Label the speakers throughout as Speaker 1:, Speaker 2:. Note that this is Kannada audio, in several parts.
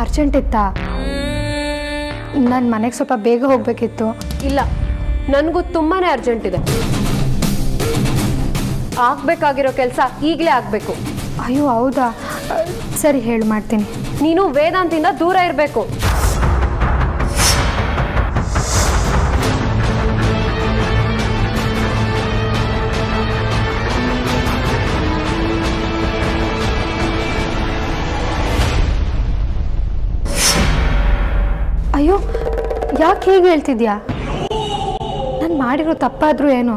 Speaker 1: ಅರ್ಜೆಂಟ್ ಇತ್ತಾ? ನನ್ನ ಮನೆಗೆ ಸ್ವಲ್ಪ ಬೇಗ ಹೋಗಬೇಕಿತ್ತು.
Speaker 2: ಇಲ್ಲ, ನನಗೂ ತುಂಬಾ ಅರ್ಜೆಂಟ್ ಇದೆ. ಆಗಬೇಕಾಗಿರೋ ಕೆಲಸ ಈಗಲೇ ಆಗಬೇಕು.
Speaker 1: ಅಯ್ಯೋ ಹೌದಾ? ಸರಿ ಹೇಳಿ ಮಾಡ್ತೀನಿ.
Speaker 2: ನೀನು ವೇದಾಂತಿಂದ ದೂರ ಇರಬೇಕು.
Speaker 1: ಅಯ್ಯೋ ಯಾಕೆ ಹೀಗೆ ಹೇಳ್ತಿದ್ಯಾ? ನಾನು ಮಾಡಿರೋ ತಪ್ಪಾದರೂ ಏನು?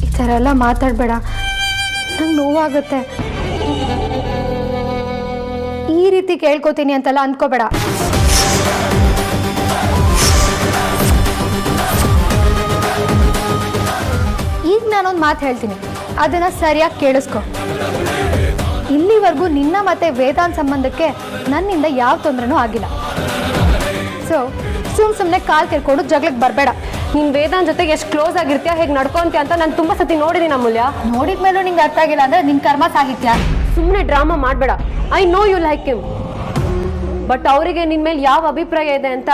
Speaker 1: ಈ ಥರ ಎಲ್ಲ ಮಾತಾಡಬೇಡ, ನಂಗೆ ನೋವಾಗುತ್ತೆ. ಈ ರೀತಿ ಕೇಳ್ಕೊತೀನಿ ಅಂತೆಲ್ಲ ಅಂದ್ಕೋಬೇಡ. ಈಗ ನಾನೊಂದು ಮಾತು ಹೇಳ್ತೀನಿ, ಅದನ್ನು ಸರಿಯಾಗಿ ಕೇಳಿಸ್ಕೊ. ಇಲ್ಲಿವರೆಗೂ ನಿನ್ನ ಮತ್ತೆ ವೇದಾಂತ್ ಸಂಬಂಧಕ್ಕೆ ನನ್ನಿಂದ ಯಾವ ತೊಂದರೆನೂ ಆಗಿಲ್ಲ. ಸೊ ಸುಮ್ಮನೆ ಕಾಲು ಕೇಳ್ಕೊಂಡು ಜಗಳಕ್ಕೆ ಬರಬೇಡ.
Speaker 2: ನೀನು ವೇದಾಂತ್ ಜೊತೆಗೆ ಎಷ್ಟು ಕ್ಲೋಸ್ ಆಗಿರ್ತೀಯ, ಹೇಗೆ ನಡ್ಕೊಂತೀಯ ಅಂತ ನಾನು ತುಂಬ ಸತಿ ನೋಡಿದ್ದೀನಿ ಅಮೂಲ್ಯ.
Speaker 1: ನೋಡಿದ ಮೇಲೂ ನಿಂಗೆ ಅರ್ಥ ಆಗಿಲ್ಲ ಅಂದರೆ ನಿನ್ನ ಕರ್ಮ ಸಾಹಿತ್ಯ.
Speaker 2: ಸುಮ್ಮನೆ ಡ್ರಾಮಾ ಮಾಡಬೇಡ. I know you like him, but ಅವರಿಗೆ ನಿನ್ನ ಮೇಲೆ ಯಾವ ಅಭಿಪ್ರಾಯ ಇದೆ ಅಂತ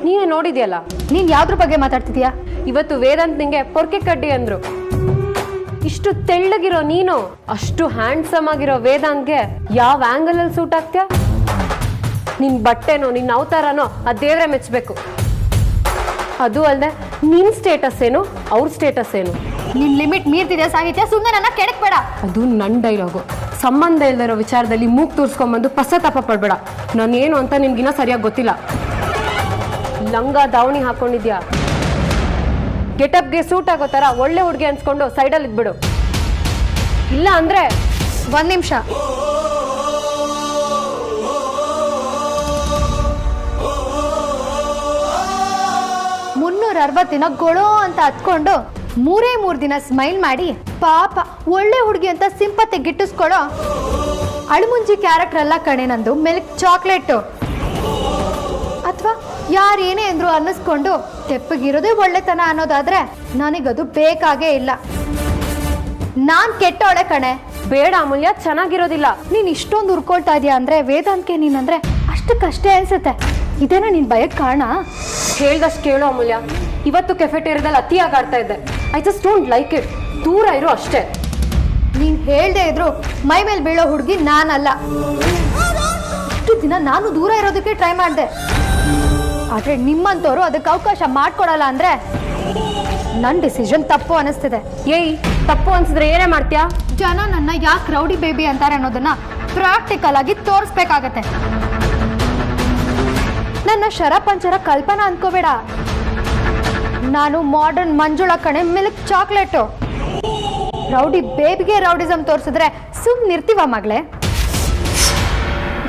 Speaker 2: ನೀವೇ ನೋಡಿದ್ಯಲ್ಲ.
Speaker 1: ನೀನು ಯಾವ್ದ್ರ ಬಗ್ಗೆ ಮಾತಾಡ್ತಿದ್ಯಾ?
Speaker 2: ಇವತ್ತು ವೇದಾಂತ್ ನಿಂಗೆ ಪೊರ್ಕೆ ಕಡ್ಡಿ ಅಂದ್ರು. ಇಷ್ಟು ತೆಳ್ಳಗಿರೋ ನೀನು ಅಷ್ಟು ಹ್ಯಾಂಡ್ಸಮ್ ಆಗಿರೋ ವೇದಾಂತ್ಗೆ ಯಾವ ಆಂಗಲ್ ಅಲ್ಲಿ ಸೂಟ್ ಆಗ್ತೀಯ? ನಿನ್ ಬಟ್ಟೆನೋ ನಿನ್ನ ಅವತಾರನೋ ಆ ದೇವ್ರೆ ಮೆಚ್ಚಬೇಕು. ಅದು ಅಲ್ಲದೆ ನಿನ್ ಸ್ಟೇಟಸ್ ಏನು, ಅವ್ರ ಸ್ಟೇಟಸ್ ಏನು?
Speaker 1: ನಿನ್ ಲಿಮಿಟ್ ಮೀರ್ತಿದ್ಯಾ ಸಾಹಿತ್ಯ, ಸುಮ್ಮನೆ ನನ್ನ ಕೆಡಕ್ಬೇಡ.
Speaker 2: ಅದು ನನ್ನ ಡೈಲಾಗು. ಸಂಬಂಧ ಇಲ್ದಿರೋ ವಿಚಾರದಲ್ಲಿ ಮೂಗ್ ತೋರಿಸ್ಕೊಂಬಂದು ಪಶ್ಚಾತ್ತಾಪ ಪಡ್ಬೇಡ. ನಾನೇನು ಅಂತ ನಿನ್ಗಿನ್ನ ಸರಿಯಾಗಿ ಗೊತ್ತಿಲ್ಲ. ಲಂಗ ದಾವಣಿ ಹಾಕೊಂಡಿದ್ಯಾ, ಗೆಟಪ್ಗೆ ಸೂಟ್ ಆಗೋ ಥರ ಒಳ್ಳೆ ಹುಡುಗಿ ಅನ್ಸ್ಕೊಂಡು ಸೈಡಲ್ಲಿ ಇದ್ಬಿಡು. ಇಲ್ಲ ಅಂದ್ರೆ
Speaker 1: 1 ನಿಮಿಷ. ದಿನ ಗೊಳೋ ಅಂತ ಹತ್ಕೊಂಡು 3 ದಿನ ಸ್ಮೈಲ್ ಮಾಡಿ ಪಾಪ ಒಳ್ಳೆ ಹುಡುಗಿ ಅಂತ ಸಿಂಪತಿ ಗಿಟ್ಟಿಸ್ಕೊಳ್ಳೋ ಅಳುಮುಂಜಿ ಕ್ಯಾರೆಕ್ಟರ್ ಎಲ್ಲ ಕಣೆ ನಂದು ಮಿಲ್ಕ್ ಚಾಕ್ಲೇಟು. ಅಥವಾ ಯಾರೇನೇ ಅಂದ್ರು ಅನ್ನಿಸ್ಕೊಂಡು ತೆಪ್ಪಗಿರೋದೇ ಒಳ್ಳೆತನ ಅನ್ನೋದಾದ್ರೆ ನನಗದು ಬೇಕಾಗೇ ಇಲ್ಲ. ನಾನ್ ಕೆಟ್ಟವಳೆ ಕಣೆ.
Speaker 2: ಬೇಡ ಅಮೂಲ್ಯ, ಚೆನ್ನಾಗಿರೋದಿಲ್ಲ.
Speaker 1: ನೀನ್ ಇಷ್ಟೊಂದು ಉರ್ಕೊಳ್ತಾ ಇದೀಯ ಅಂದ್ರೆ ವೇದಾಂತ್ಗೆ ನೀನಂದ್ರೆ ಅಷ್ಟಕ್ಕಷ್ಟೇ ಅನ್ಸುತ್ತೆ. ಇದೇನ ನಿನ್ ಭಯಕ್ಕೆ ಕಾರಣ?
Speaker 2: ಹೇಳ್ದಷ್ಟು ಕೇಳು ಅಮೂಲ್ಯ. ಇವತ್ತು ಕೆಫೆಟೇರಿಯಾದಲ್ಲಿ ಅತಿಯಾಗಿ ಆಡ್ತಾ ಇದ್ದೆ. I just don't like it. ದೂರ ಇರು ಅಷ್ಟೇ.
Speaker 1: ನೀನ್ ಹೇಳ್ದೆ ಇದ್ರು ಮೈ ಮೇಲೆ ಬೀಳೋ ಹುಡುಗಿ ನಾನಲ್ಲ. ಇಷ್ಟು ದಿನ ನಾನು ದೂರ ಇರೋದಕ್ಕೆ ಟ್ರೈ ಮಾಡಿದೆ, ಆದ್ರೆ ನಿಮ್ಮಂತವ್ರು ಅದಕ್ಕೆ ಅವಕಾಶ ಮಾಡ್ಕೊಡಲ್ಲ ಅಂದ್ರೆ ನನ್ನ ಡಿಸಿಷನ್ ತಪ್ಪು ಅನಿಸ್ತಿದೆ.
Speaker 2: ಏಯ್, ತಪ್ಪು ಅನ್ಸಿದ್ರೆ ಏನೇ ಮಾಡ್ತೀಯಾ?
Speaker 1: ಜನ ನನ್ನ ಯಾಕೆ ರೌಡಿ ಬೇಬಿ ಅಂತಾರೆ ಅನ್ನೋದನ್ನ ಪ್ರಾಕ್ಟಿಕಲ್ ಆಗಿ ತೋರಿಸ್ಬೇಕಾಗತ್ತೆ. ನನ್ನ ಶರಪಂಚರ ಕಲ್ಪನಾ ಅನ್ಕೋಬೇಡ. ನಾನು ಮಾಡರ್ನ್ ಮಂಜುಳಾ ಕಣೆ, ಮಿಲ್ಕ್ ಚಾಕ್ಲೇಟು. ರೌಡಿ ಬೇಬಿಗೆ ರೌಡಿಸಮ್ ತೋರಿಸಿದ್ರೆ ಸುಮ್ಮನಿರ್ತೀವ ಮಗಳೇ?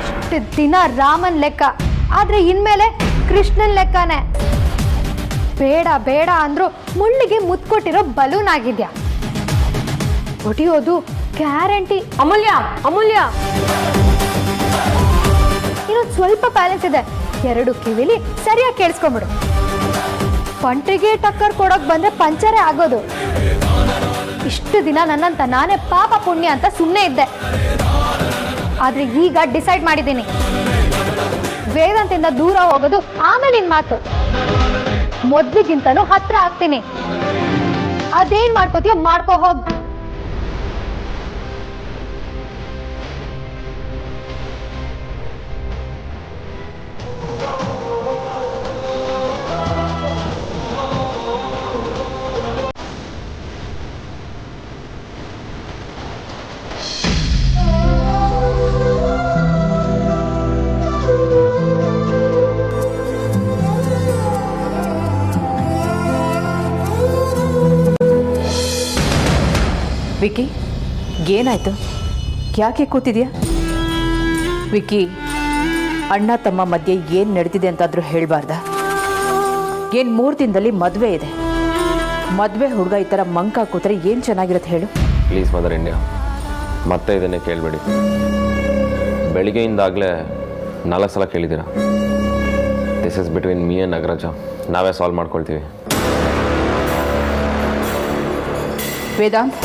Speaker 1: ಇಷ್ಟು ದಿನ ರಾಮನ್ ಲೆಕ್ಕ, ಆದ್ರೆ ಇನ್ಮೇಲೆ ಕೃಷ್ಣನ್ ಲೆಕ್ಕನೇ. ಬೇಡ ಬೇಡ ಅಂದ್ರು ಮುಳ್ಳಿಗೆ ಮುತ್ಕೊಟ್ಟಿರೋ ಬಲೂನ್ ಆಗಿದ್ಯಾ. ಹೊಡಿಯೋದು ಗ್ಯಾರಂಟಿ.
Speaker 2: ಅಮೂಲ್ಯ, ಅಮೂಲ್ಯ,
Speaker 1: ಇನ್ನೊಂದು ಸ್ವಲ್ಪ ಬ್ಯಾಲೆನ್ಸ್ ಇದೆ. 2 ಕಿವಿಲಿ ಸರಿಯಾಗಿ ಕೇಳಿಸ್ಕೊಂಬಿಡು. ಪಂಟಿಗೆ ಟಕ್ಕರ್ ಕೊಡೋಕ್ ಬಂದ್ರೆ ಪಂಚರೇ ಆಗೋದು. ಇಷ್ಟು ದಿನ ನನ್ನಂತ ನಾನೇ ಪಾಪ ಪುಣ್ಯ ಅಂತ ಸುಮ್ಮನೆ ಇದ್ದೆ, ಆದ್ರೆ ಈಗ ಡಿಸೈಡ್ ಮಾಡಿದ್ದೀನಿ. ವೇದಾಂತಿಂದ ದೂರ ಹೋಗೋದು ಆಮೇಲೆ ನಿನ್ ಮಾತು. ಮೊದ್ಲಿಗಿಂತನೂ ಹತ್ರ ಆಗ್ತೀನಿ. ಅದೇನ್ ಮಾಡ್ಕೋತೀಯೋ ಮಾಡ್ಕೋ ಹೋಗ್.
Speaker 3: ವಿಕ್ಕಿ, ಏನಾಯ್ತು? ಯಾಕೆ ಕೂತಿದ್ಯಾ? ವಿಕ್ಕಿ, ಅಣ್ಣ ತಮ್ಮ ಮಧ್ಯೆ ಏನು ನಡೆದಿದೆ ಅಂತಾದರೂ ಹೇಳಬಾರ್ದ? ಏನು 3 ದಿನದಲ್ಲಿ ಮದುವೆ ಇದೆ. ಮದುವೆ ಹುಡುಗ ಈ ಥರ ಮಂಕ ಕೂತ್ರೆ ಏನು ಚೆನ್ನಾಗಿರುತ್ತೆ ಹೇಳು?
Speaker 4: ಪ್ಲೀಸ್ ಮದರ್ ಇಂಡಿಯಾ, ಮತ್ತೆ ಇದನ್ನೇ ಕೇಳಬೇಡಿ. ಬೆಳಿಗ್ಗೆಯಿಂದಾಗಲೇ 4 ಸಲ ಕೇಳಿದ್ದೀರಾ. This is between me and Nagaraja. ನಾವೇ ಸಾಲ್ವ್ ಮಾಡ್ಕೊಳ್ತೀವಿ.
Speaker 3: ವೇದಾಂತ್,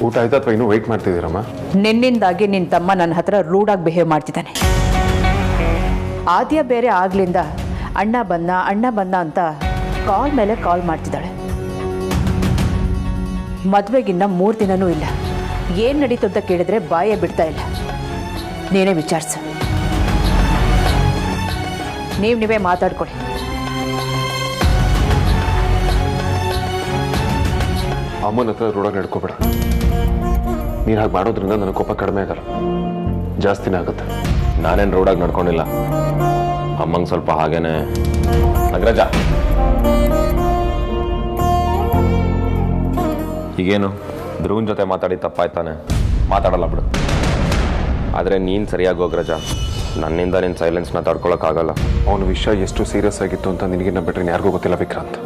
Speaker 5: ಊಟ ಆಯ್ತಾ ಅಥವಾ ಇನ್ನೂ ವೆಯ್ಟ್ ಮಾಡ್ತಿದ್ದೀರಮ್ಮ?
Speaker 3: ನಿನ್ನಿಂದಾಗಿ ನಿನ್ನ ತಮ್ಮ ನನ್ನ ಹತ್ರ ರೂಡಾಗಿ ಬಿಹೇವ್ ಮಾಡ್ತಿದ್ದಾನೆ. ಆದ್ಯ ಬೇರೆ ಆಗ್ಲಿಂದ ಅಣ್ಣ ಬಂದ ಅಂತ ಕಾಲ್ ಮೇಲೆ ಕಾಲ್ ಮಾಡ್ತಿದ್ದಾಳೆ. ಮದುವೆಗಿನ್ನ 3 ದಿನನೂ ಇಲ್ಲ. ಏನು ನಡೀತು ಅಂತ ಕೇಳಿದ್ರೆ ಬಾಯೇ ಬಿಡ್ತಾ ಇಲ್ಲ. ನೀನೇ ವಿಚಾರಿಸು. ನೀವೇ ಮಾತಾಡ್ಕೊಳ್ಳಿ.
Speaker 5: ಅಮ್ಮನ ಹತ್ರ ರೂಢಾಗಿ ನಡ್ಕೋಬೇಡ. ನೀನು ಹಾಗೆ ಮಾಡೋದ್ರಿಂದ ನನ್ನ ಕೋಪ ಕಡಿಮೆ ಆಗಲ್ಲ, ಜಾಸ್ತಿನೇ ಆಗುತ್ತೆ.
Speaker 4: ನಾನೇನು ರೂಢಾಗಿ ನಡ್ಕೊಂಡಿಲ್ಲ. ಅಮ್ಮಂಗೆ ಸ್ವಲ್ಪ ಹಾಗೇನೆ. ನಾಗರಾಜ, ಈಗೇನು ಧ್ರುವನ್ ಜೊತೆ ಮಾತಾಡಿ ತಪ್ಪಾಯ್ತಾನೆ, ಮಾತಾಡಲ್ಲ ಬಿಡು. ಆದರೆ ನೀನು ಸರಿಯಾಗಿ ಹೋಗ್ರಜ. ನನ್ನಿಂದ ನಿನ್ನ ಸೈಲೆನ್ಸ್ನ ತಡ್ಕೊಳಕ್ಕಾಗಲ್ಲ.
Speaker 5: ಅವನ ವಿಷಯ ಎಷ್ಟು ಸೀರಿಯಸ್ ಆಗಿತ್ತು ಅಂತ ನಿನಗಿನ್ನ ಬಿಟ್ಟರೆ ಯಾರಿಗೂ ಗೊತ್ತಿಲ್ಲ ವಿಕ್ರಾಂತ್.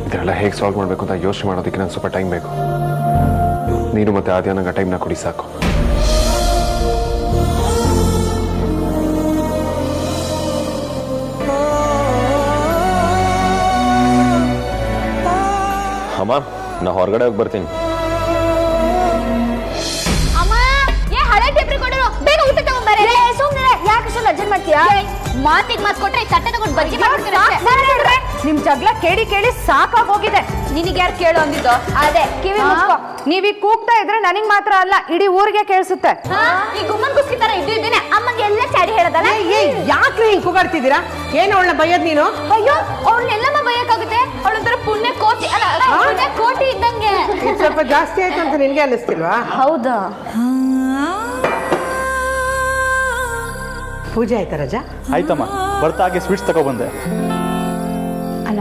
Speaker 5: ಇದೆಲ್ಲ ಹೇಗೆ ಸಾಲ್ವ್ ಮಾಡಬೇಕು ಅಂತ ಯೋಚನೆ ಮಾಡೋದಕ್ಕೆ ನಂಗೆ ಸ್ವಲ್ಪ ಟೈಮ್ ಬೇಕು. ನೀನು ಮತ್ತೆ ಆದ್ಯ ನಂಗೆ ಟೈಮ್ನ ಕೊಡಿ ಸಾಕು.
Speaker 4: ಅಮ್ಮ, ನಾ ಹೊರಗಡೆ ಹೋಗಿ ಬರ್ತೀನಿ.
Speaker 1: ಅಮ್ಮ, ಹಳೆ ಟೇಪ್ ರೆಕಾರ್ಡರ್ ಬೇಗ ಊಟ ತಗೊಂಡ್ಬಾರೆ. ಸುಮ್ಮನೆ ಯಾಕೆ ಅಷ್ಟು ಲಜ್ಜೆ ಮಾಡ್ತೀಯಾ? ಮಾತಿಗೆ ಮಾತು ಕೊಟ್ರೆ ತಟ್ಟೆ ತಗೊಂಡು ಬಜ್ಜಿ ಮಾಡ್ಬಿಡ್ತೀನಿ.
Speaker 3: ನಿಮ್ ಜಗಳ ಕೇಳಿ ಸಾಕಾಗೋಗಿದೆ.
Speaker 1: ನಿನಗೆ ಯಾರು ಕೇಳು ಅಂದಿದ್ದು? ಅದೇ ಕಿವಿ ಮುಚ್ಕೋ.
Speaker 3: ನೀವೀಗ ಕೂಗ್ತಾ ಇದ್ರೆ ನನಗೆ ಮಾತ್ರ ಅಲ್ಲ, ಇಡೀ ಊರಿಗೆ ಕೇಳಿಸುತ್ತೆ.
Speaker 1: ಈ ಗುಮ್ಮನ್ ಕುಸ್ಕಿ ತರ ಇದ್ದೇನೆ. ಅಮ್ಮಗೆ ಎಲ್ಲ ಚಾಡಿ ಹೇಳದಲ್ಲ.
Speaker 6: ಯಾಕೆ ಹಿಂಗ್ ಕೂಗಾಡ್ತಿದ್ದೀರಾ? ಏನು ಅವಳನ್ನ ಬೈಯೋದ್ ನೀನು?
Speaker 1: ಅಯ್ಯೋ, ಅವಳನ್ನೆಲ್ಲಮ್ಮ ಬೈಯಕ್ಕಾಗುತ್ತೆ? ಅವಳೊಂಥರ ಪುಣ್ಯ ಕೋಟಿ, ಅಲ್ಲ ಪುಣ್ಯ ಕೋಟಿ ಇದ್ದಂಗೆ.
Speaker 6: ಇದು ಸ್ವಲ್ಪ ಜಾಸ್ತಿ ಆಯ್ತು ಅಂತ ನಿನ್ಗೆ ಅನ್ನಿಸ್ತಿಲ್ವಾ?
Speaker 1: ಹೌದಾ?
Speaker 6: ಪೂಜೆ ಆಯ್ತಾ ರಜಾ?
Speaker 7: ಆಯ್ತಮ್ಮ, ಬರ್ತಾಗೆ ಸ್ವೀಟ್ಸ್ ತಗೊಬಂದೆ.
Speaker 8: ಅಲ್ಲ,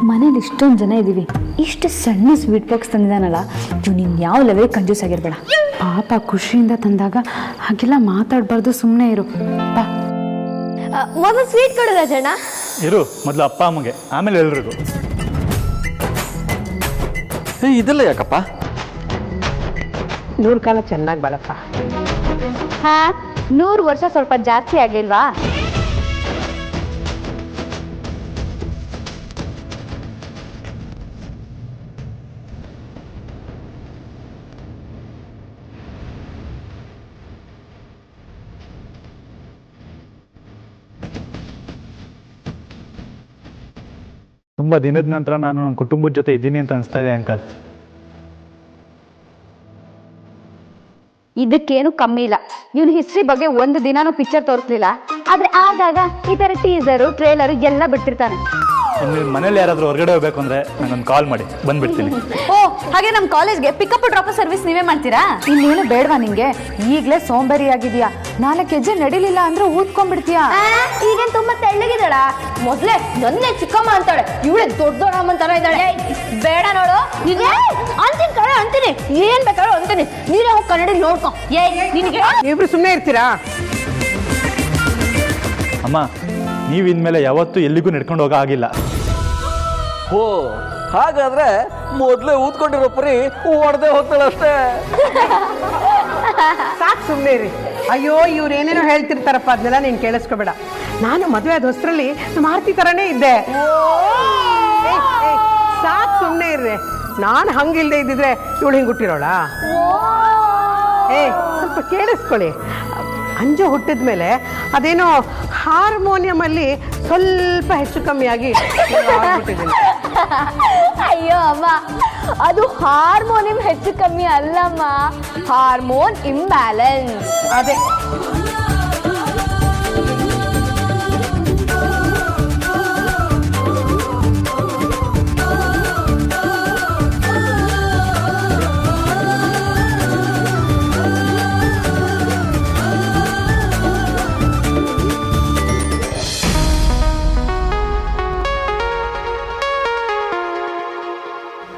Speaker 8: ಮನೇಲಿ ಇಷ್ಟೊಂದು ಜನ ಇದ್ದೀವಿ, ಇಷ್ಟು ಸಣ್ಣ ಸ್ವೀಟ್ ಬಾಕ್ಸ್ ತಂದಿದ್ದಾನಲ್ಲ, ಇವ್ ನೀನು ಯಾವ ಲೆವೆಲ್ ಕಂಜೂಸ್ ಆಗಿರ್ಬೇಡ. ಪಾಪ ಖುಷಿಯಿಂದ ತಂದಾಗ ಹಾಗೆಲ್ಲ ಮಾತಾಡಬಾರ್ದು, ಸುಮ್ಮನೆ ಇರು. ಬಾ
Speaker 1: ಮೊದಲು ಸ್ವೀಟ್ ಕೊಡು ರಾಜಣ್ಣ.
Speaker 7: ಇರು, ಮೊದಲು ಅಪ್ಪ ಅಮ್ಮಗೆ, ಆಮೇಲೆ ಎಲ್ರಿಗೂ.
Speaker 9: ಇದೆಲ್ಲ ಯಾಕಪ್ಪ?
Speaker 6: 100 ಕಾಲ ಚೆನ್ನಾಗಿ ಬಾಳಪ್ಪ.
Speaker 8: 100 ವರ್ಷ ಸ್ವಲ್ಪ ಜಾಸ್ತಿ ಆಗಿಲ್ವಾ?
Speaker 7: ತುಂಬ ದಿನದ ನಂತರ ನಾನು ನನ್ನ ಕುಟುಂಬದ ಜೊತೆ ಇದ್ದೀನಿ ಅಂತ ಅನಿಸ್ತಾ ಇದೆ ಅಂಕಲ್.
Speaker 8: ಇದಕ್ಕೇನು ಕಮ್ಮಿ ಇಲ್ಲ. ಇವನು ಹಿಸ್ಟ್ರಿ ಬಗ್ಗೆ ಒಂದು ದಿನಾನು ಪಿಕ್ಚರ್ ತೋರಿಸ್ಲಿಲ್ಲ, ಆದ್ರೆ ಆಗಾಗ ಈ ತರ ಟೀಸರು ಟ್ರೇಲರು ಎಲ್ಲ ಬಿಟ್ಟಿರ್ತಾನೆ.
Speaker 7: ಇನ್ನು ಮನೇಲಿ ಯಾರಾದರೂ ಹೊರಗಡೆ ಹೋಗ್ಬೇಕು ಅಂದ್ರೆ ನನಗೊಂದು ಕಾಲ್ ಮಾಡಿ, ಬಂದ್ಬಿಡ್ತೀನಿ.
Speaker 8: ಓ, ಹಾಗೆ ನಮ್ಮ ಕಾಲೇಜ್ಗೆ ಪಿಕಪ್ ಡ್ರಾಪ್ ಸರ್ವಿಸ್ ನೀವೇ ಮಾಡ್ತೀರಾ? ಇನ್ನೇನು ಬೇಡವಾ ನಿಂಗೆ? ಈಗಲೇ ಸೋಂಬೇರಿ ಆಗಿದೆಯಾ. 4 ಹೆಜ್ಜೆ ನಡಿಲಿಲ್ಲ ಅಂದ್ರೆ ಊದ್ಕೊಂಡ್ಬಿಡ್ತೀಯಾ.
Speaker 1: ಈಗೇನ್ ತುಂಬಾ ತೆಳ್ಳಗಿದ್ದಾಳ. ಮೊದ್ಲೇ ನನ್ನೇ ಚಿಕ್ಕಮ್ಮ ಅಂತಾಳೆ, ಇವಳೆ ದೊಡ್ಡಮ್ಮ ತರ ಇದ್ದಾಳೆ. ಬೇಡ ನೋಡು, ಅಂತೀನಿ ಕಡೆ ಅಂತೀನಿ, ಏನ್ ಬೇಕಾದ್ರೂ ಅಂತೀನಿ. ನೀನೇ ಹೋಗಿ ಕನ್ನಡಿ ನೋಡ್ಕೊ. ನಿನಗೆ
Speaker 6: ಇಬ್ರು ಸುಮ್ಮನೆ ಇರ್ತೀರಾ?
Speaker 7: ಅಮ್ಮ, ನೀವು ಇನ್ಮೇಲೆ ಯಾವತ್ತೂ ಎಲ್ಲಿಗೂ ನಡ್ಕೊಂಡು ಹೋಗೋ ಆಗಿಲ್ಲ.
Speaker 9: ಓ, ಹಾಗಾದ್ರೆ ಮೊದಲೇ ಊದ್ಕೊಂಡಿರೋ ಪರಿ ಹೊಡೆದೇ ಹೋಗ್ತಾಳೆ ಅಷ್ಟೇ.
Speaker 6: ಸಾಕು, ಸುಮ್ಮನೆ ಇರಿ. ಅಯ್ಯೋ, ಇವ್ರು ಏನೇನೋ ಹೇಳ್ತಿರ್ತಾರಪ್ಪ, ಅದನ್ನೆಲ್ಲ ನೀನು ಕೇಳಿಸ್ಕೋಬೇಡ. ನಾನು ಮದುವೆ ಆದ ಹೊಸರಲ್ಲಿ ನಮ್ಮ ಆರ್ತಿ ಥರನೇ ಇದ್ದೆ. ಸಾಕು, ಸುಮ್ಮನೆ ಇರ್ರಿ. ನಾನು ಹಂಗಿಲ್ದೆ ಇದ್ದಿದ್ರೆ ಇವಳು ಹಿಂಗೆ ಹುಟ್ಟಿರೋಳ? ಸ್ವಲ್ಪ ಕೇಳಿಸ್ಕೊಳ್ಳಿ. ಅಂಜು ಹುಟ್ಟಿದ ಮೇಲೆ ಅದೇನೋ ಹಾರ್ಮೋನಿಯಮಲ್ಲಿ ಸ್ವಲ್ಪ ಹೆಚ್ಚು ಕಮ್ಮಿಯಾಗಿ ಆಗ್ಬಿಟ್ಟಿದ್ದೀನಿ.
Speaker 1: ಅಯ್ಯೋ ಅಮ್ಮ, ಅದು ಹಾರ್ಮೋನಿಯಂ ಹೆಚ್ಚು ಕಮ್ಮಿ ಅಲ್ಲಮ್ಮ, ಹಾರ್ಮೋನ್ ಇಂಬ್ಯಾಲೆನ್ಸ್.
Speaker 6: ಅದೇ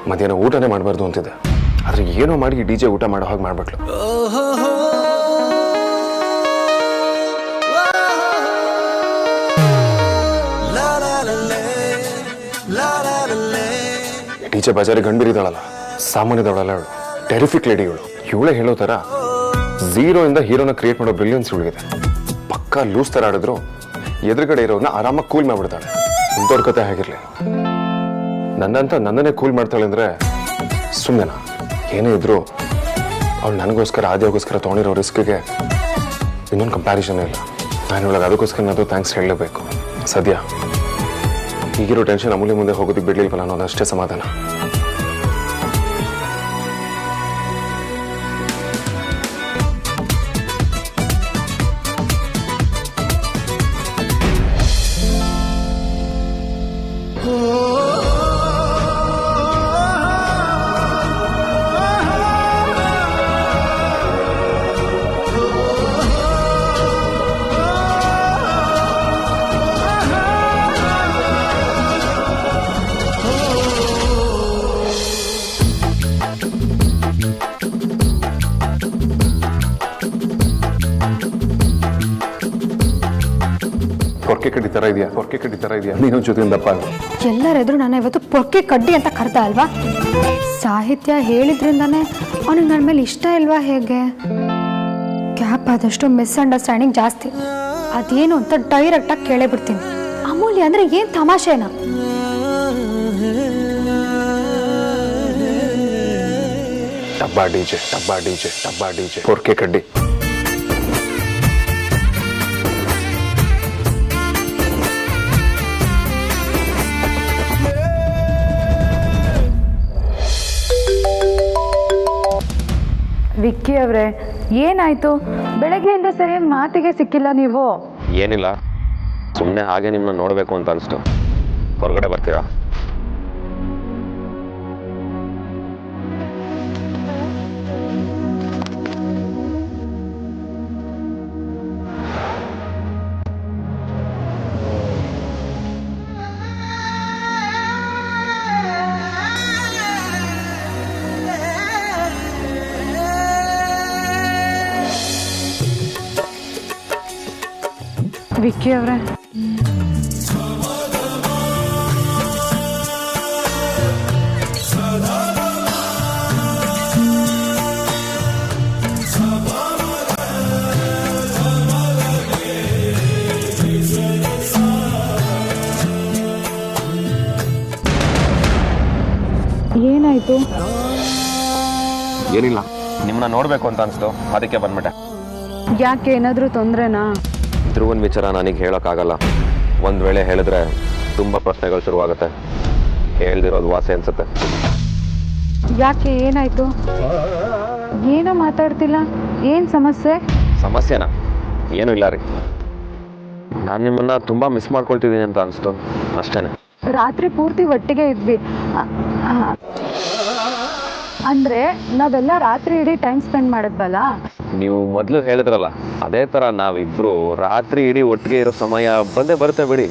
Speaker 5: ಮಧ್ಯಾಹ್ನ ಊಟನೇ ಮಾಡಬಾರ್ದು ಅಂತಿದೆ, ಆದ್ರೆ ಏನೋ ಮಾಡಿ DJ ಊಟ ಮಾಡೋ ಹಾಗೆ ಮಾಡ್ಬಿಟ್ಲು. DJ ಬಜಾರಿ ಗಂಭೀರಿದಾಳಲ್ಲ, ಸಾಮಾನ್ಯದವಳಲ್ಲ ಅವಳು, ಟೆರಿಫಿಕ್ ಲೇಡಿ ಇವಳು. ಇವಳೇ ಹೇಳೋ ಥರ 0 ಇಂದ ಹೀರೋನ ಕ್ರಿಯೇಟ್ ಮಾಡೋ ಬ್ರಿಲಿಯನ್ಸ್ ಇವಳಿಗಿದೆ. ಪಕ್ಕಾ ಲೂಸ್ ಥರ ಆಡಿದ್ರು ಎದುರುಗಡೆ ಇರೋನ್ನ ಆರಾಮಾಗಿ ಕೂಲ್ ಮಾಡ್ಬಿಡ್ತಾಳೆ. ದೊಡ್ಡ ಕತೆ ಆಗಿರಲಿ, ನನ್ನಂತ ನನ್ನನ್ನೇ ಕೂಲ್ ಮಾಡ್ತಾಳೆ ಅಂದ್ರೆ ಸುಮ್ಮನೆನಾ? ಏನೇ ಇದ್ರು ಅವ್ಳು ನನಗೋಸ್ಕರ ಆದಿಗೋಸ್ಕರ ತೊಗೊಂಡಿರೋ ರಿಸ್ಕ್ಗೆ ಇನ್ನೊಂದು ಕಂಪ್ಯಾರಿಸನ್ ಇಲ್ಲ. ನಾನು ಇವಳಿಗೆ ಅದಕ್ಕೋಸ್ಕರ ಥ್ಯಾಂಕ್ಸ್ ಹೇಳಲೇಬೇಕು. ಸದ್ಯ ಈಗಿರೋ ಟೆನ್ಷನ್ ಅಮೂಲ್ಯ ಮುಂದೆ ಹೋಗೋದಕ್ಕೆ ಬಿಡ್ಲಿಲ್ವಲ್ಲ ಅನ್ನೋದು ಅಷ್ಟೇ ಸಮಾಧಾನ. ಪೊರ್ಕೆ ಕಡ್ಡಿ ತರ ಇದೆಯಾ ನೀನು ಜೊತೆಯಿಂದಪ್ಪ.
Speaker 1: ಎಲ್ಲರೆದ್ರು ನಾನು ಇವತ್ತು ಪೊರ್ಕೆ ಕಡ್ಡಿ ಅಂತ ಕರ್ದ ಅಲ್ವಾ? ಸಾಹಿತ್ಯ ಹೇಳಿದ್ರಿಂದಾನೇ ಅವನಿಗೆ ನನ್ನ ಮೇಲೆ ಇಷ್ಟ ಇಲ್ವಾ ಹೇಗೆ? ಗ್ಯಾಪ್ ಆದಷ್ಟು ಮಿಸ್ಅಂಡರ್ಸ್ಟ್ಯಾಂಡಿಂಗ್ ಜಾಸ್ತಿ. ಅದೇನು ಅಂತ ಡೈರೆಕ್ಟಾಗಿ ಕೇಳೇ ಬಿಡ್ತೀನಿ. ಅಮೂಲ್ಯ ಅಂದ್ರೆ ಏನ್ ತಮಾಷೆನಾ?
Speaker 5: ಡಬ್ಬಾ ಡಿಜೆ ಪೊರ್ಕೆ ಕಡ್ಡಿ.
Speaker 8: ವಿಕ್ಕಿ ಅವರೇ, ಏನಾಯ್ತು? ಬೆಳಗ್ಗೆಯಿಂದ ಸರಿಯಾಗಿ ಮಾತಿಗೆ ಸಿಕ್ಕಿಲ್ಲ ನೀವು.
Speaker 4: ಏನಿಲ್ಲ, ಸುಮ್ಮನೆ ಹಾಗೆ ನಿಮ್ಮನ್ನ ನೋಡಬೇಕು ಅಂತ ಅನಿಸ್ತು. ಹೊರಗಡೆ ಬರ್ತೀರಾ?
Speaker 8: ವಿಕ್ಕಿ ಅವರೇ, ಏನಾಯ್ತು?
Speaker 4: ಏನಿಲ್ಲ, ನಿಮ್ಮನ್ನ ನೋಡಬೇಕು ಅಂತ ಅನಿಸ್ತು, ಅದಕ್ಕೆ ಬಂದ್ಬಿಟ್ಟೆ.
Speaker 8: ಯಾಕೆ, ಏನಾದರೂ ತೊಂದರೆನಾ?
Speaker 4: ಧ್ರುವನ್ ವಿಚಾರ ನನಗೆ ಹೇಳೋಕ್ಕಾಗಲ್ಲ. ಒಂದು ವೇಳೆ ಹೇಳಿದ್ರೆ ತುಂಬ ಪ್ರಶ್ನೆಗಳು ಶುರುವಾಗುತ್ತೆ. ಹೇಳ್ದಿರೋದು ವಾಸಿ ಅನ್ಸುತ್ತೆ.
Speaker 8: ಯಾಕೆ, ಏನಾಯ್ತು? ಏನೋ ಮಾತಾಡ್ತಿಲ್ಲ, ಏನು ಸಮಸ್ಯೆ?
Speaker 4: ಸಮಸ್ಯೆನಾ? ಏನೂ ಇಲ್ಲ ರೀ. ನಾನು ನಿಮ್ಮನ್ನ ತುಂಬ ಮಿಸ್ ಮಾಡ್ಕೊಳ್ತಿದ್ದೀನಿ ಅಂತ ಅನಿಸ್ತು, ಅಷ್ಟೇ.
Speaker 8: ರಾತ್ರಿ ಪೂರ್ತಿ ಒಟ್ಟಿಗೆ ಇದ್ವಿ. ಅಂದರೆ ನಾವೆಲ್ಲ ರಾತ್ರಿ ಇಡೀ ಟೈಮ್ ಸ್ಪೆಂಡ್ ಮಾಡಿದ್ವಲ್ಲ.
Speaker 4: ನೀವು ಮೊದಲು ಹೇಳಿದ್ರಲ್ಲ, ಅದೇ ಥರ ನಾವಿಬ್ರು ರಾತ್ರಿ ಇಡೀ ಒಟ್ಟಿಗೆ ಇರೋ ಸಮಯ ಬಂದೇ ಬರುತ್ತೆ ಬಿಡಿ.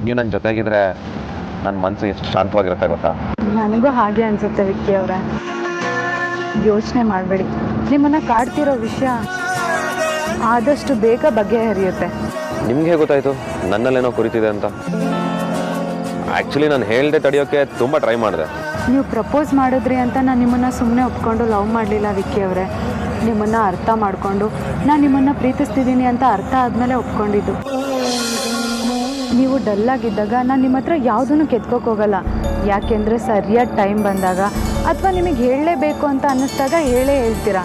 Speaker 4: ನೀವು ನನ್ನ ಜೊತೆಗಿದ್ರೆ ನನ್ನ ಮನಸ್ಸು ಎಷ್ಟು ಶಾಂತವಾಗಿರುತ್ತೆ ಗೊತ್ತಾ?
Speaker 8: ನನಗೂ ಹಾಗೆ ಅನ್ಸುತ್ತೆ ವಿಕ್ಕಿ ಅವರೇ. ಯೋಚನೆ ಮಾಡಬೇಡಿ, ನಿಮ್ಮನ್ನ ಕಾಡ್ತಿರೋ ವಿಷಯ ಆದಷ್ಟು ಬೇಗ ಬಗೆಹರಿಯುತ್ತೆ.
Speaker 4: ನಿಮ್ಗೆ ಗೊತ್ತಾಯ್ತು ನನ್ನಲ್ಲೇನೋ ಕುರಿತಿದೆ ಅಂತ? ಆ್ಯಕ್ಚುಲಿ ನಾನು ಹೇಳ್ದೆ ತಡೆಯೋಕ್ಕೆ ತುಂಬ ಟ್ರೈ ಮಾಡಿದೆ.
Speaker 8: ನೀವು ಪ್ರಪೋಸ್ ಮಾಡಿದ್ರಿ ಅಂತ ನಾನು ನಿಮ್ಮನ್ನು ಸುಮ್ಮನೆ ಒಪ್ಕೊಂಡು ಲವ್ ಮಾಡಲಿಲ್ಲ ವಿಕ್ಕಿ ಅವರೇ. ನಿಮ್ಮನ್ನು ಅರ್ಥ ಮಾಡಿಕೊಂಡು ನಾನು ನಿಮ್ಮನ್ನು ಪ್ರೀತಿಸ್ತಿದ್ದೀನಿ ಅಂತ ಅರ್ಥ ಆದಮೇಲೆ ಒಪ್ಕೊಂಡಿದ್ದು. ನೀವು ಡಲ್ಲಾಗಿದ್ದಾಗ ನಾನು ನಿಮ್ಮ ಹತ್ರ ಯಾವುದನ್ನು ಕೆತ್ಕೋಕ್ಕೋಗಲ್ಲ. ಯಾಕೆಂದರೆ ಸರಿಯಾದ ಟೈಮ್ ಬಂದಾಗ ಅಥವಾ ನಿಮಗೆ ಹೇಳಲೇಬೇಕು ಅಂತ ಅನ್ನಿಸ್ದಾಗ ಹೇಳೇ ಹೇಳ್ತೀರಾ.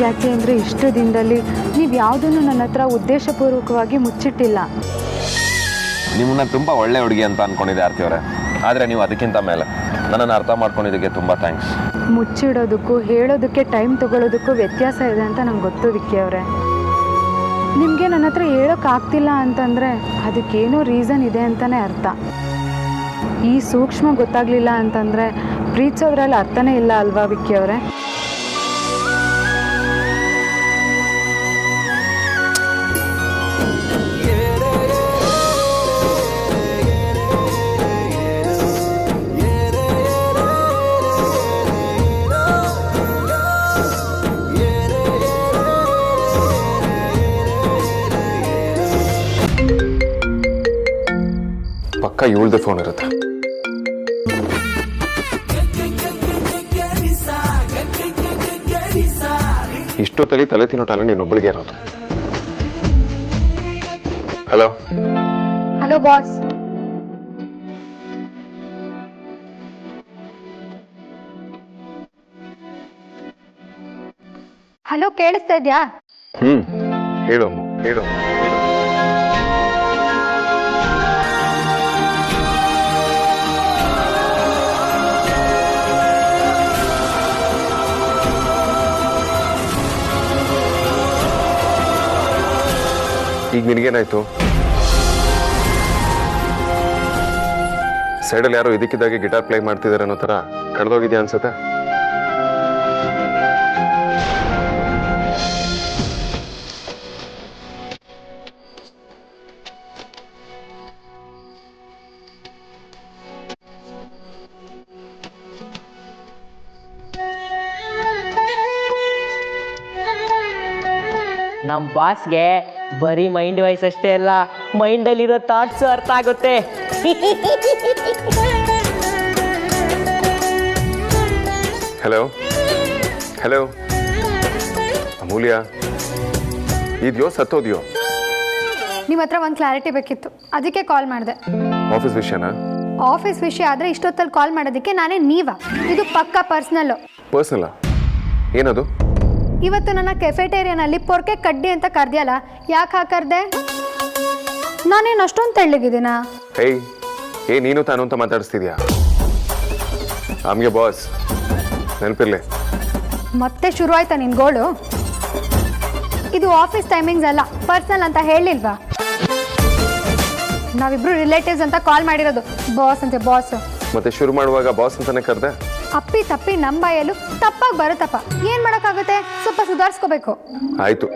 Speaker 8: ಯಾಕೆ ಅಂದರೆ ಇಷ್ಟು ದಿನದಲ್ಲಿ ನೀವು ಯಾವುದನ್ನು ನನ್ನ ಹತ್ರ ಉದ್ದೇಶಪೂರ್ವಕವಾಗಿ ಮುಚ್ಚಿಟ್ಟಿಲ್ಲ.
Speaker 4: ನಿಮ್ಮನ್ನ ತುಂಬ ಒಳ್ಳೆ ಹುಡುಗಿ ಅಂತ ಅಂದ್ಕೊಂಡಿದ್ದೆ ಆರ್ತಿ ಅವರೇ. ಆದರೆ ನೀವು ಅದಕ್ಕಿಂತ ಮೇಲೆ ನನ್ನನ್ನು ಅರ್ಥ ಮಾಡ್ಕೊಂಡಿದ್ದಕ್ಕೆ ತುಂಬ ಥ್ಯಾಂಕ್ಸ್.
Speaker 8: ಮುಚ್ಚಿಡೋದಕ್ಕೂ ಹೇಳೋದಕ್ಕೆ ಟೈಮ್ ತೊಗೊಳೋದಕ್ಕೂ ವ್ಯತ್ಯಾಸ ಇದೆ ಅಂತ ನಂಗೆ ಗೊತ್ತು ವಿಕ್ಕಿ ಅವರೇ. ನಿಮಗೆ ನನ್ನ ಹತ್ರ ಹೇಳೋಕ್ಕಾಗ್ತಿಲ್ಲ ಅಂತಂದರೆ ಅದಕ್ಕೇನೋ ರೀಸನ್ ಇದೆ ಅಂತಲೇ ಅರ್ಥ. ಈ ಸೂಕ್ಷ್ಮ ಗೊತ್ತಾಗಲಿಲ್ಲ ಅಂತಂದರೆ ಪ್ರೀತಿಸೋದ್ರಲ್ಲಿ ಅರ್ಥನೇ ಇಲ್ಲ ಅಲ್ವಾ ವಿಕ್ಕಿ ಅವರೇ?
Speaker 5: ಪಕ್ಕ ಇವಳ್ದೆ ಫೋನ್ ಇರುತ್ತೆ. ಇಷ್ಟೊತ್ತಲ್ಲಿ ತಲೆ ತಿನ್ನೋ ಟಾಲೆಂಟ್ ನೀನೊಬ್ಬಳಿಗೆ ಇರೋದು. Hello
Speaker 1: hello boss. ಹಲೋ, ಕೇಳಿಸ್ತಾ ಇದ್ಯಾ?
Speaker 5: ಹೇಳು ಹೇಳು. ಈಗ ನಿನಗೇನಾಯ್ತು? ಸೈಡಲ್ಲಿ ಯಾರೋ ಇದಕ್ಕಿದ್ದಾಗೆ ಗಿಟಾರ್ ಪ್ಲೇ ಮಾಡ್ತಿದ್ದಾರೆ ಅನ್ನೋ ಥರ ಕಳೆದೋಗಿದ್ಯಾ ಅನ್ಸುತ್ತೆ.
Speaker 10: ನಮ್ಮ ಬಾಸ್ಗೆ ಬರೀ ಮೈಂಡ್ ವಾಯ್ಸ್ ಅಷ್ಟೇ ಅಲ್ಲ, ಮೈಂಡಲ್ಲಿರೋ ಥಾಟ್ಸು ಅರ್ಥ ಆಗುತ್ತೆ.
Speaker 5: ಹಲೋ ಹಲೋ ಅಮೂಲ್ಯ, ಇದೆಯೋ ಸತ್ತೋದ್ಯೋ?
Speaker 1: ನಿಮ್ಮ ಹತ್ರ ಒಂದು ಕ್ಲಾರಿಟಿ ಬೇಕಿತ್ತು, ಅದಕ್ಕೆ ಕಾಲ್ ಮಾಡಿದೆ.
Speaker 5: ಆಫೀಸ್ ವಿಷಯನಾ?
Speaker 1: ಆಫೀಸ್ ವಿಷಯ ಆದರೆ ಇಷ್ಟೊತ್ತಲ್ಲಿ ಕಾಲ್ ಮಾಡೋದಕ್ಕೆ ನಾನೇ ನೀವಾ? ಇದು ಪಕ್ಕಾ ಪರ್ಸ್ನಲ್ಲು.
Speaker 5: ಪರ್ಸನಲ್ಲ? ಏನದು?
Speaker 1: ಇವತ್ತು ನನ್ನ ಕೆಫೆಟೇರಿಯನಲ್ಲಿ ಪೊರ್ಕೆ ಕಡ್ಡಿ ಅಂತ ಕರ್ದ್ಯಲ್ಲ, ಯಾಕೆ ಹಾಕರ್ದೆ? ನಾನೇನು ಅಷ್ಟೊಂದು ತೆಳ್ಳಗಿದ್ದೀನಾ?
Speaker 5: ನೀನು ತಾನು ಅಂತ ಮಾತಾಡಿಸ್ತಿದ್ಯಾ? ನಮಗೆ ಬಾಸ್ ನೆನಪಿರ್ಲಿ.
Speaker 1: ಮತ್ತೆ ಶುರು ಆಯ್ತಾ ನಿನ್ ಗೋಳು? ಇದು ಆಫೀಸ್ ಟೈಮಿಂಗ್ಸ್ ಅಲ್ಲ, ಪರ್ಸನಲ್ ಅಂತ ಹೇಳಿಲ್ವಾ? ನಾವಿಬ್ರು ರಿಲೇಟಿವ್ಸ್ ಅಂತ ಕಾಲ್ ಮಾಡಿರೋದು. ಬಾಸ್ ಅಂತೆ ಬಾಸ್.
Speaker 5: ಮತ್ತೆ ಶುರು ಮಾಡುವಾಗ ಬಾಸ್ ಅಂತಾನೆ ಕರೆದೆ.
Speaker 1: ಅಪ್ಪಿ ತಪ್ಪಿ ನಮ್ಮ ಬಾಯಲ್ಲೂ ತಪ್ಪಾಗಿ ಬರುತ್ತಪ್ಪ, ಏನ್ ಮಾಡಕ್ಕಾಗುತ್ತೆ? ಸ್ವಲ್ಪ ಸುಧಾರಿಸ್ಕೋಬೇಕು.
Speaker 5: ಆಯ್ತು,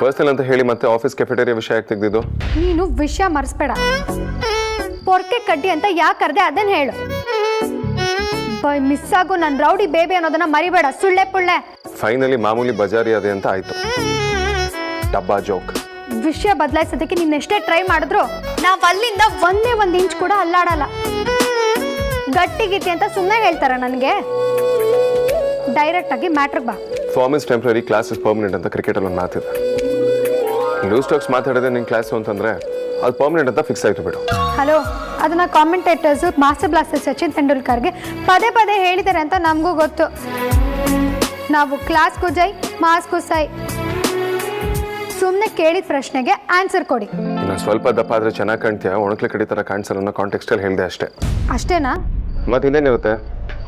Speaker 5: ಪರ್ಸನಲ್ ಅಂತ ಹೇಳಿ ಮತ್ತೆ ಆಫೀಸ್ ಕೆಫೆಟೇರಿಯಾ ವಿಷಯ ಯಾಕೆ ತೆಗೆದಿದ್ದು?
Speaker 1: ನೀನು ವಿಷಯ ಮರೆಸ್ಬೇಡ. ಪೊರ್ಕೆ ಕಡ್ಡಿ ಅಂತ ಯಾಕೆ ಕರ್ದೆ ಅದನ್ನ ಹೇಳು. ಮಿಸ್ ಆಗು ನನ್ನ ರೌಡಿ ಬೇಬಿ ಅನ್ನೋದನ್ನ ಮರಿಬೇಡ, ಸುಳ್ಳೆ ಪುಳ್ಳೆ.
Speaker 5: ಫೈನಲಿ ಮಾಮೂಲಿ ಬಜಾರಿ ಅದೇ ಅಂತ ಆಯ್ತು. ಡಬ್ಬಾ ಜೋಕ್.
Speaker 1: ವಿಷಯ ಬದಲಾಯಿಸೋದಕ್ಕೆ ನೀನ್ ಎಷ್ಟೇ ಟ್ರೈ ಮಾಡಿದ್ರು ನಾವ್ ಅಲ್ಲಿಂದ ಒಂದೇ ಒಂದು ಇಂಚ್ ಕೂಡ ಅಲ್ಲಾಡಲ್ಲ. ಗಟ್ಟಿಗಿಟ್ಟಿ ಅಂತ ಸುಮ್ಮನೆ ಹೇಳ್ತಾರ ನನಗೆ? ಡೈರೆಕ್ಟ್ ಆಗಿ ಮ್ಯಾಟ್ರಿಗೆ ಬಾ.
Speaker 5: Form is temporary, class is permanent ಅಂತ ಕ್ರಿಕೆಟಲ್ಲಿ ಒಂದು ಮಾತಿದೆ. ಲೂಸ್ ಟಾಕ್ಸ್ ಮಾತಾಡಿದ್ರೆ ನಿನ್ನ ಕ್ಲಾಸು ಅಂತಂದ್ರೆ ಅದು ಪರ್ಮನೆಂಟ್ ಅಂತ ಫಿಕ್ಸ್ ಆಯ್ತು ಬಿಡು.
Speaker 1: ಹಲೋ, ಅದನ್ನ ಕಾಮೆಂಟೇಟರ್ಸು ಮಾಸ್ಟರ್ ಬ್ಲಾಸ್ಟರ್ ಸಚಿನ್ ತೆಂಡೂಲ್ಕರ್ಗೆ ಪದೇ ಪದೇ ಹೇಳಿದ್ದಾರೆ ಅಂತ ನಮಗೂ ಗೊತ್ತು. ನಾವು ಕ್ಲಾಸ್ಗೂ ಜೈ, ಮಾಸ್ಗೂ ಸೈ. ಸುಮ್ಮನೆ ಕೇಳಿದ ಪ್ರಶ್ನೆಗೆ ಆನ್ಸರ್ ಕೊಡಿ.
Speaker 5: ಇನ್ನು ಸ್ವಲ್ಪ ದಪ್ಪ ಆದ್ರೆ ಚೆನ್ನಾಗಿ ಕಾಣ್ತೀಯ, ಒಣಕ್ಲೆ ಕಡಿ ಥರ ಕಾಣಿಸಲ್ಲ ಅನ್ನೋ ಕಾಂಟೆಕ್ಸ್ಟಲ್ಲಿ ಹೇಳಿದೆ ಅಷ್ಟೇ.
Speaker 1: ಅಷ್ಟೇನಾ?
Speaker 5: ಮತ್ತೆ ಇನ್ನೇನಿರುತ್ತೆ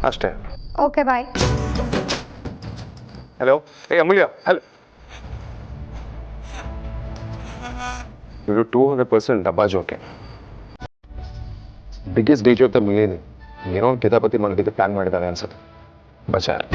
Speaker 5: ಅಷ್ಟೇ.
Speaker 1: Okay, bye.
Speaker 5: Hello, Amulya, hello. ಇದು 200% ಡಬ್ಬಾ ಜೋಕೆ. Biggest D J of the million. ಏನೋ ಕಿತಾಪತಿ ಮಾಡೋದಕ್ಕೆ ಪ್ಲಾನ್ ಮಾಡಿದ್ದಾರೆ ಅನ್ಸುತ್ತೆ. ಬಚಾರ್.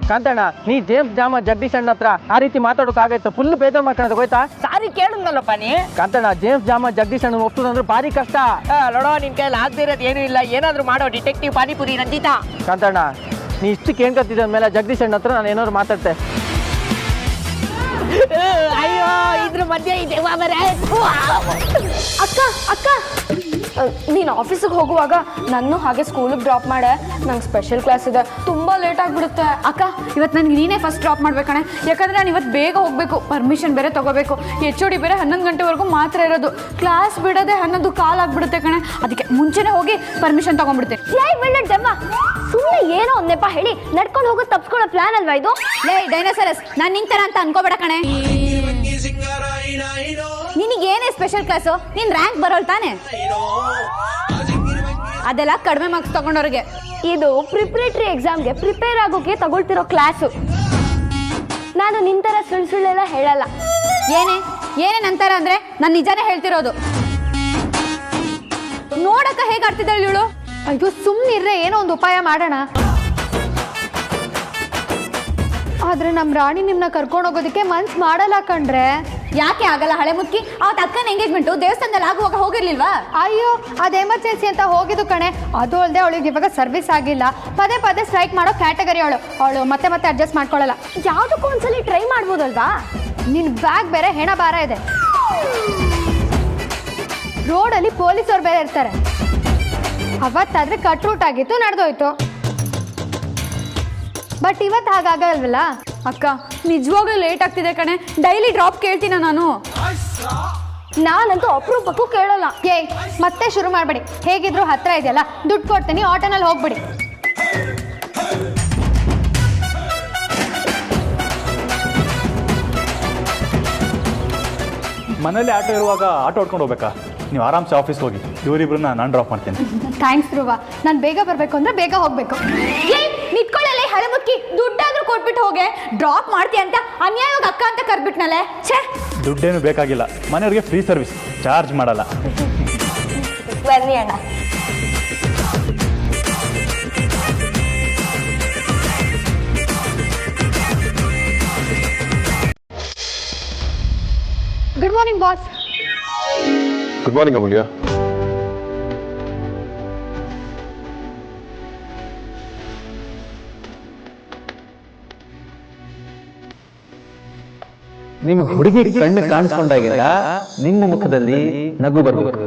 Speaker 10: ಕಾಂತಣ್ಣ, ನೀ ಜೇಮ್ಸ್ ಜಾಮ ಜಗದೀಶ್ ಅಣ್ಣ ಹತ್ರ ಆ ರೀತಿ ಮಾತಾಡೋಕ್ಕಾಗೈತೆ? ಫುಲ್ ಬೇಜಾರು ಮಾಡ್ಕೊಳ್ಳೋದು ಹೋಯ್ತಾ? ಸಾರಿ ಕೇಳಿದ್ನಲ್ಲಪ್ಪ ನೀ. ಕಾಂತಣ್ಣ, ಜೇಮ್ಸ್ ಜಾಮ ಜಗದೀಶ್ ಅಣ್ಣ ಒಪ್ತದಂದ್ರೆ ಭಾರಿ ಕಷ್ಟ. ನೋಡೋ, ನಿನ್ ಕೈಯಲ್ಲಿ ಆಗದಿರೋದು ಏನೂ ಇಲ್ಲ, ಏನಾದ್ರು ಮಾಡೋ. ಡಿಟೆಕ್ಟಿವ್ ಪಾನಿಪುರಿ ರಂಜಿತಾ. ಕಾಂತಣ್ಣ, ನೀ ಇಷ್ಟು ಕೇಳ್ಕೊತಿದ್ದ ಮೇಲೆ ಜಗದೀಶ್ ಅಣ್ಣ ಹತ್ರ ನಾನು ಏನಾದ್ರು ಮಾತಾಡ್ತೆ. ಅಯ್ಯೋ, ಇದ್ರ ಮಧ್ಯೆ ಇದೆ
Speaker 8: ಅಕ್ಕ ಅಕ್ಕ, ನೀನು ಆಫೀಸಿಗೆ ಹೋಗುವಾಗ ನನ್ನ ಹಾಗೆ ಸ್ಕೂಲಿಗೆ ಡ್ರಾಪ್ ಮಾಡೆ. ನಂಗೆ ಸ್ಪೆಷಲ್ ಕ್ಲಾಸ್ ಇದೆ, ತುಂಬ ಲೇಟ್ ಆಗಿಬಿಡುತ್ತೆ. ಅಕ್ಕ, ಇವತ್ತು ನನಗೆ ನೀನೇ ಫಸ್ಟ್ ಡ್ರಾಪ್ ಮಾಡ್ಬೇಕಣೆ, ಯಾಕಂದರೆ ನಾನು ಇವತ್ತು ಬೇಗ ಹೋಗಬೇಕು. ಪರ್ಮಿಷನ್ ಬೇರೆ ತೊಗೋಬೇಕು. HOD ಬೇರೆ 11 ಗಂಟೆವರೆಗೂ ಮಾತ್ರ ಇರೋದು. ಕ್ಲಾಸ್ ಬಿಡೋದೆ 11 ಕಾಲ್ ಆಗಿಬಿಡುತ್ತೆ ಕಣೆ. ಅದಕ್ಕೆ ಮುಂಚೆನೇ ಹೋಗಿ ಪರ್ಮಿಷನ್ ತೊಗೊಂಡ್ಬಿಡ್ತೀನಿ.
Speaker 1: ಸುಮ್ಮನೆ ಏನೋ ಒಂದು ನೆಪ ಹೇಳಿ ನಡ್ಕೊಂಡು ಹೋಗೋದು ತಪ್ಪಿಸ್ಕೊಳ್ಳೋ ಪ್ಲಾನ್ ಅಲ್ವಾ ಇದು? ಲೇ ಡೈನೋಸರಸ್, ನಾನು ನಿಂತರ ಅಂತ ಅನ್ಕೋಬೇಡ ಕಣೆ. ನಿನಗೇನೇ ಸ್ಪೆಷಲ್ ಕ್ಲಾಸು? ನಿನ್ ರ್ಯಾಂಕ್ ಬರೋಲ್ ತಾನೆ? ಅದೆಲ್ಲ ಕಡಿಮೆ ಮಾರ್ಕ್ಸ್ ತಗೊಂಡವ್ರಿಗೆ. ಇದು ಪ್ರಿಪ್ರೇಟರಿ ಎಕ್ಸಾಮ್ಗೆ ಪ್ರಿಪೇರ್ ಆಗೋಕೆ ತಗೊಳ್ತಿರೋ ಕ್ಲಾಸು. ನಾನು ನಿಂತರ ಸುಳ್ಳೆಲ್ಲ ಹೇಳಲ್ಲ. ಏನೇ ನಂತರ ಅಂದ್ರೆ ನಾನು ನಿಜಾನೇ ಹೇಳ್ತಿರೋದು. ನೋಡಕ್ಕ ಹೇಗೆ ಆಡ್ತಿದ್ದಾಳೆ ಇವಳು. ಅಯ್ಯೋ, ಸುಮ್ಮನಿರ್ರೆ, ಏನೋ ಒಂದು ಉಪಾಯ ಮಾಡೋಣ. ಆದ್ರೆ ನಮ್ಮ ರಾಣಿ ನಿಮ್ಮನ್ನ ಕರ್ಕೊಂಡು ಹೋಗೋದಕ್ಕೆ ಮನ್ಸು ಮಾಡಲ್ಲ ಕಣ್ರೆ.
Speaker 8: ಯಾಕೆ ಆಗಲ್ಲ ಹಳೆ ಮುಕ್ಕಿ? ಅವತ್ತು ಅಕ್ಕನ ಎಂಗೇಜ್ಮೆಂಟು ದೇವಸ್ಥಾನದಲ್ಲಿ ಆಗುವಾಗ ಹೋಗಿರ್ಲಿಲ್ವಾ?
Speaker 1: ಅಯ್ಯೋ ಅದು ಎಮರ್ಜೆನ್ಸಿ ಅಂತ ಹೋಗಿದ್ದು ಕಣೆ. ಅದು ಅಲ್ಲದೆ ಅವಳಿಗೆ ಇವಾಗ ಸರ್ವಿಸ್ ಆಗಿಲ್ಲ. ಪದೇ ಪದೇ ಸ್ಟ್ರೈಕ್ ಮಾಡೋ ಕ್ಯಾಟಗರಿ ಅವಳು ಮತ್ತೆ ಮತ್ತೆ ಅಡ್ಜಸ್ಟ್ ಮಾಡ್ಕೊಳ್ಳಲ್ಲ.
Speaker 8: ಯಾವುದಕ್ಕೂ ಒಂದ್ಸಲಿ ಟ್ರೈ ಮಾಡ್ಬೋದಲ್ವಾ?
Speaker 1: ನಿನ್ನ ಬ್ಯಾಗ್ ಬೇರೆ ಹೆಣ ಭಾರ ಇದೆ. ರೋಡಲ್ಲಿ ಪೊಲೀಸವ್ರು ಬೇರೆ ಇರ್ತಾರೆ. ಅವತ್ತಾದ್ರೆ ಕಟ್ ರೂಟ್ ಆಗಿತ್ತು, ನಡೆದೋಯ್ತು. ಬಟ್ ಇವತ್ತು ಹಾಗಾಗಲ್ವಲ್ಲ.
Speaker 8: ಅಕ್ಕ ನಿಜವಾಗ್ಲೂ ಲೇಟ್ ಆಗ್ತಿದೆ ಕಣೆ. ಡೈಲಿ ಡ್ರಾಪ್ ಕೇಳ್ತೀನ ನಾನು. ನಾನಂತೂ ಅಪರೂಪಕ್ಕೂ ಕೇಳಲ್ಲ.
Speaker 1: ಮತ್ತೆ ಶುರು ಮಾಡಬೇಡಿ. ಹೇಗಿದ್ರು ಹತ್ರ ಇದೆಯಲ್ಲ, ದುಡ್ಡು ಕೊಡ್ತೀನಿ, ಆಟೋನಲ್ಲಿ ಹೋಗ್ಬಿಡಿ.
Speaker 7: ಮನೇಲಿ ಆಟೋ ಇರುವಾಗ ಆಟೋ ಹೊಡ್ಕೊಂಡು ಹೋಗ್ಬೇಕಾ? ನೀವು ಆರಾಮ್ಸೆ ಆಫೀಸ್ಗೆ ಹೋಗಿ, ಇವರಿಬ್ರನ್ನ ನಾನು ಡ್ರಾಪ್ ಮಾಡ್ತೀನಿ.
Speaker 1: ಥ್ಯಾಂಕ್ಸ್ ಧ್ರುವ. ನಾನು ಬೇಗ ಬರಬೇಕು ಅಂದರೆ ಬೇಗ ಹೋಗಬೇಕು.
Speaker 8: ನಿತ್ಕೊಳ್ಳಲ್ಲ ಹಳೆ ಮುಕ್ಕಿ, ದುಡ್ಡಾದ್ರೂ ಕೊಟ್ಬಿಟ್ಟು ಹೋಗೆ. ಡ್ರಾಪ್ ಮಾಡ್ತೀಯ ಅಂತ ಅನ್ಯಾಯವಾಗಿ ಅಕ್ಕ ಅಂತ ಕರ್ಬಿಟ್ನಲ್ಲೇ. ಛೇ,
Speaker 7: ದುಡ್ಡೇನು ಬೇಕಾಗಿಲ್ಲ, ಮನೆಯವ್ರಿಗೆ ಫ್ರೀ ಸರ್ವಿಸ್, ಚಾರ್ಜ್ ಮಾಡಲ್ಲ.
Speaker 8: ಬನ್ನಿ ಅಣ್ಣ.
Speaker 1: Good morning boss.
Speaker 5: Good morning Amulya.
Speaker 10: ನಿಮ್ಮ ಹುಡುಗಿ ಕಣ್ಣು ಕಾಣಿಸ್ಕೊಂಡಾಗಿಲ್ಲ ನಿಮ್ಮ ಮುಖದಲ್ಲಿ ನಗು ಬರಬೇಕು.